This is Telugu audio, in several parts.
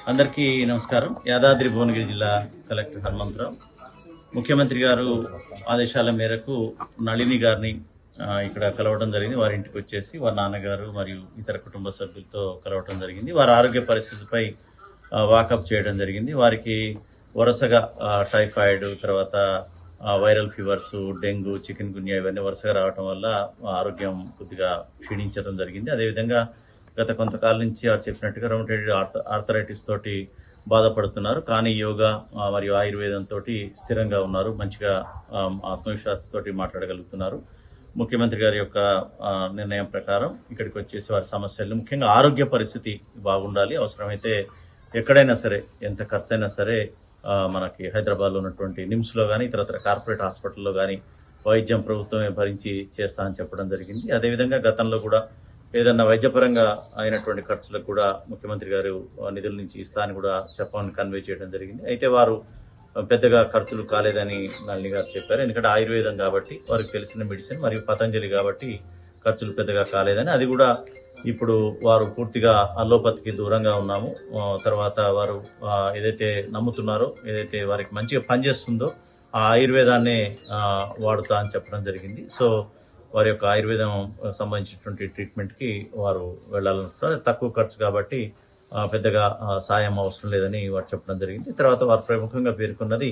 అందరికీ నమస్కారం. యాదాద్రి భువనగిరి జిల్లా కలెక్టర్ హనుమంతరావు ముఖ్యమంత్రి గారు ఆదేశాల మేరకు నళిని గారిని ఇక్కడ కలవడం జరిగింది. వారి ఇంటికి వచ్చేసి వారి నాన్నగారు మరియు ఇతర కుటుంబ సభ్యులతో కలవడం జరిగింది. వారి ఆరోగ్య పరిస్థితిపై వాకప్ చేయడం జరిగింది. వారికి వరుసగా టైఫాయిడ్, తర్వాత వైరల్ ఫీవర్స్, డెంగ్యూ, చికెన్ గున్యా ఇవన్నీ వరుసగా రావడం వల్ల ఆరోగ్యం కొద్దిగా క్షీణించడం జరిగింది. అదేవిధంగా గత కొంతకాలం నుంచి వారు చెప్పినట్టుగా రొమటైడ్ ఆర్థరైటిస్ తోటి బాధపడుతున్నారు. కానీ యోగా మరియు ఆయుర్వేదం తోటి స్థిరంగా ఉన్నారు. మంచిగా ఆత్మవిశ్వాసంతో మాట్లాడగలుగుతున్నారు. ముఖ్యమంత్రి గారి యొక్క నిర్ణయం ప్రకారం ఇక్కడికి వచ్చేసి వారి సమస్యలు, ముఖ్యంగా ఆరోగ్య పరిస్థితి బాగుండాలి. అవసరమైతే ఎక్కడైనా సరే, ఎంత ఖర్చు అయినా సరే, మనకి హైదరాబాద్లో ఉన్నటువంటి నిమ్స్లో కానీ ఇతర కార్పొరేట్ హాస్పిటల్లో కానీ వైద్యం ప్రభుత్వమే భరించి చేస్తా అని చెప్పడం జరిగింది. అదేవిధంగా గతంలో కూడా ఏదన్నా వైద్యపరంగా అయినటువంటి ఖర్చులకు కూడా ముఖ్యమంత్రి గారు నిధుల నుంచి ఇస్తా అని కూడా చెప్పని కన్వే చేయడం జరిగింది. అయితే వారు పెద్దగా ఖర్చులు కాలేదని నళిని గారు చెప్పారు. ఎందుకంటే ఆయుర్వేదం కాబట్టి, వారికి తెలిసిన మెడిసిన్, మరియు పతంజలి కాబట్టి ఖర్చులు పెద్దగా కాలేదని, అది కూడా ఇప్పుడు వారు పూర్తిగా అల్లోపతికి దూరంగా ఉన్నాము. తర్వాత వారు ఏదైతే నమ్ముతున్నారో, ఏదైతే వారికి మంచిగా పనిచేస్తుందో ఆ ఆయుర్వేదాన్నే వాడుతా అని చెప్పడం జరిగింది. సో వారి యొక్క ఆయుర్వేదం సంబంధించినటువంటి ట్రీట్మెంట్కి వారు వెళ్ళాలనుకుంటారు. తక్కువ ఖర్చు కాబట్టి పెద్దగా సాయం అవసరం లేదని వారు చెప్పడం జరిగింది. తర్వాత వారు ప్రముఖంగా పేర్కొన్నది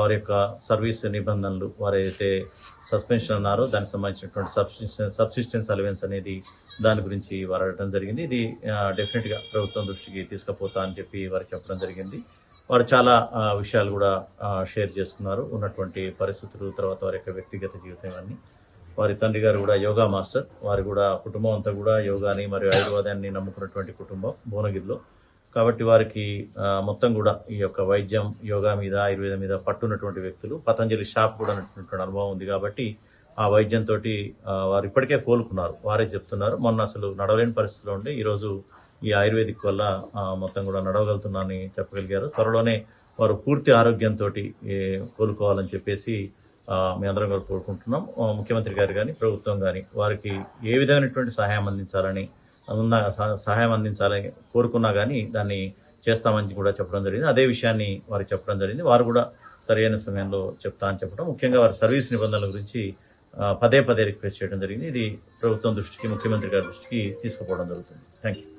వారి యొక్క సర్వీస్ నిబంధనలు, వారు ఏదైతే సస్పెన్షన్ అన్నారో దానికి సంబంధించినటువంటి సబ్సిస్టెన్స్ అలవెన్స్ అనేది, దాని గురించి వారు అడగడం జరిగింది. ఇది డెఫినెట్గా ప్రభుత్వం దృష్టికి తీసుకుపోతా అని చెప్పి వారు చెప్పడం జరిగింది. వారు చాలా విషయాలు కూడా షేర్ చేసుకున్నారు, ఉన్నటువంటి పరిస్థితులు, తర్వాత వారి యొక్క వ్యక్తిగత జీవితం ఇవన్నీ. వారి తండ్రి గారు కూడా యోగా మాస్టర్. వారు కూడా కుటుంబం అంతా కూడా యోగాని మరియు ఆయుర్వేదాన్ని నమ్ముకున్నటువంటి కుటుంబం భువనగిరిలో. కాబట్టి వారికి మొత్తం కూడా ఈ యొక్క వైద్యం, యోగా మీద, ఆయుర్వేదం మీద పట్టున్నటువంటి వ్యక్తులు. పతంజలి షాప్ కూడా ఉన్నటువంటి అనుభవం ఉంది కాబట్టి ఆ వైద్యంతో వారు ఇప్పటికే కోలుకున్నారు. వారే చెప్తున్నారు, మొన్న అసలు నడవలేని పరిస్థితిలో ఉండి ఈరోజు ఈ ఆయుర్వేదిక్ వల్ల మొత్తం కూడా నడవగలుగుతున్నారని చెప్పగలిగారు. త్వరలోనే వారు పూర్తి ఆరోగ్యంతో కోలుకోవాలని చెప్పేసి మీ అందరం కూడా కోరుకుంటున్నాం. ముఖ్యమంత్రి గారు కానీ ప్రభుత్వం కానీ వారికి ఏ విధమైనటువంటి సహాయం అందించాలని కోరుకున్నా కానీ దాన్ని చేస్తామని కూడా చెప్పడం జరిగింది. అదే విషయాన్ని వారికి చెప్పడం జరిగింది. వారు కూడా సరైన సమయంలో చెప్తా అని చెప్పడం, ముఖ్యంగా వారి సర్వీస్ నిబంధనల గురించి పదే రిక్వెస్ట్ చేయడం జరిగింది. ఇది ప్రభుత్వం దృష్టికి, ముఖ్యమంత్రి గారి దృష్టికి తీసుకుపోవడం జరుగుతుంది. Thank you.